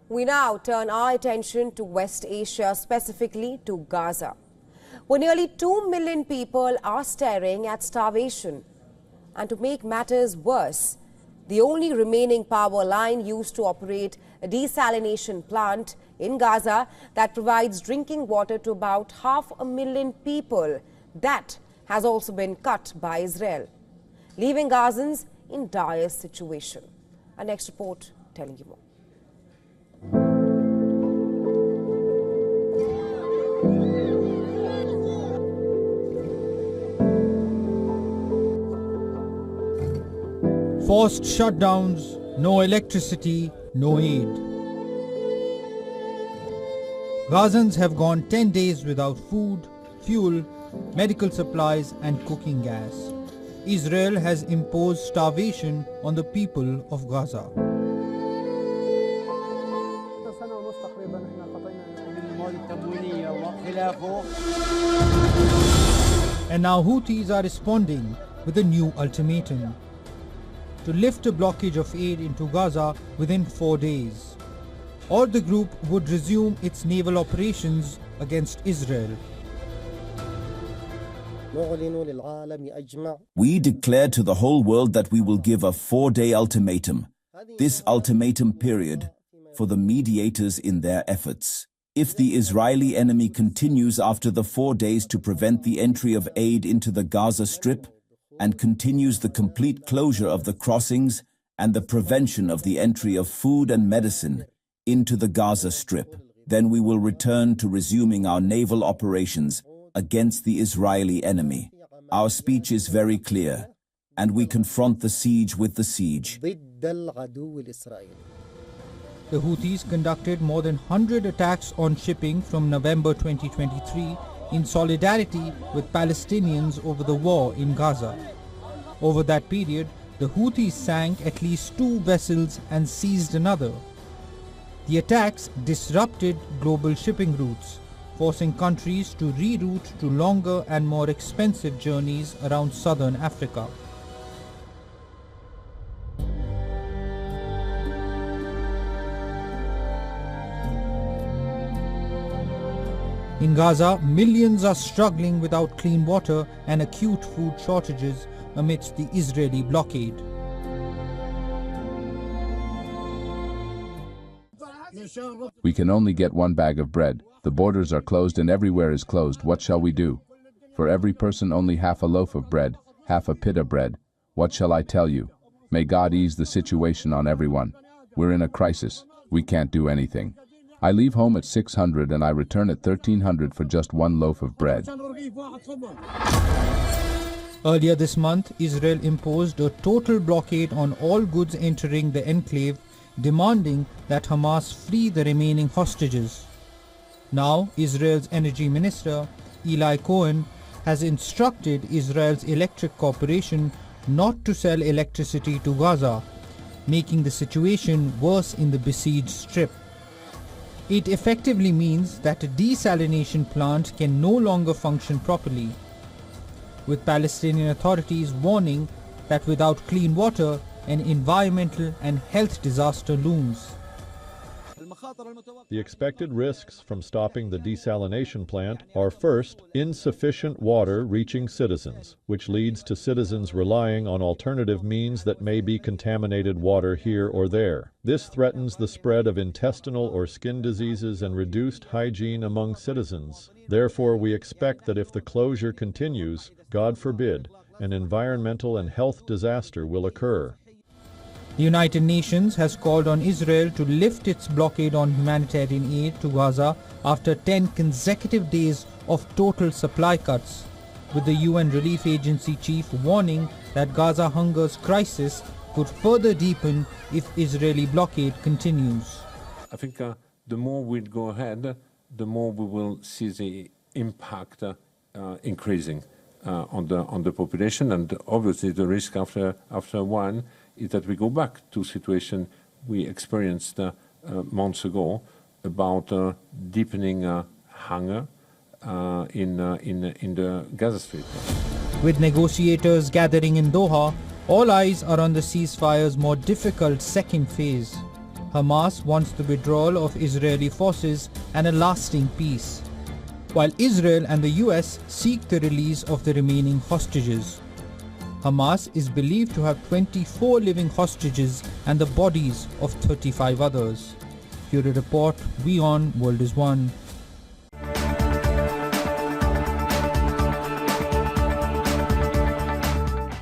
We now turn our attention to West Asia, specifically to Gaza, where nearly 2 million people are staring at starvation. And to make matters worse, the only remaining power line used to operate a desalination plant in Gaza that provides drinking water to about 500,000 people, that has also been cut by Israel, leaving Gazans in dire situation. Our next report telling you more. Forced shutdowns, no electricity, no aid. Gazans have gone 10 days without food, fuel, medical supplies and cooking gas. Israel has imposed starvation on the people of Gaza. And now Houthis are responding with a new ultimatum: to lift a blockage of aid into Gaza within 4 days, or the group would resume its naval operations against Israel. We declare to the whole world that we will give a 4-day ultimatum. This ultimatum period for the mediators in their efforts. If the Israeli enemy continues after the 4 days to prevent the entry of aid into the Gaza Strip, and continues the complete closure of the crossings and the prevention of the entry of food and medicine into the Gaza Strip, then we will return to resuming our naval operations against the Israeli enemy. Our speech is very clear, and we confront the siege with the siege. The Houthis conducted more than 100 attacks on shipping from November 2023 in solidarity with Palestinians over the war in Gaza. Over that period, the Houthis sank at least 2 vessels and seized another. The attacks disrupted global shipping routes, forcing countries to reroute to longer and more expensive journeys around southern Africa. In Gaza, millions are struggling without clean water and acute food shortages amidst the Israeli blockade. We can only get 1 bag of bread. The borders are closed and everywhere is closed. What shall we do? For every person only half a loaf of bread, half a pita bread. What shall I tell you? May God ease the situation on everyone. We're in a crisis. We can't do anything. I leave home at 600 and I return at 1300 for just 1 loaf of bread. Earlier this month, Israel imposed a total blockade on all goods entering the enclave, demanding that Hamas free the remaining hostages. Now, Israel's energy minister, Eli Cohen, has instructed Israel's electric corporation not to sell electricity to Gaza, making the situation worse in the besieged strip. It effectively means that a desalination plant can no longer function properly, with Palestinian authorities warning that without clean water, an environmental and health disaster looms. The expected risks from stopping the desalination plant are, first, insufficient water reaching citizens, which leads to citizens relying on alternative means that may be contaminated water here or there. This threatens the spread of intestinal or skin diseases and reduced hygiene among citizens. Therefore, we expect that if the closure continues, God forbid, an environmental and health disaster will occur. The United Nations has called on Israel to lift its blockade on humanitarian aid to Gaza after 10 consecutive days of total supply cuts, with the UN Relief Agency chief warning that Gaza hunger's crisis could further deepen if Israeli blockade continues. I think the more we go ahead, the more we will see the impact increasing on the population, and obviously the risk after one is that we go back to situation we experienced months ago about deepening hunger in the Gaza Strip. With negotiators gathering in Doha, all eyes are on the ceasefire's more difficult second phase. Hamas wants the withdrawal of Israeli forces and a lasting peace, while Israel and the US seek the release of the remaining hostages. Hamas is believed to have 24 living hostages and the bodies of 35 others. Bureau Report, WION World is One.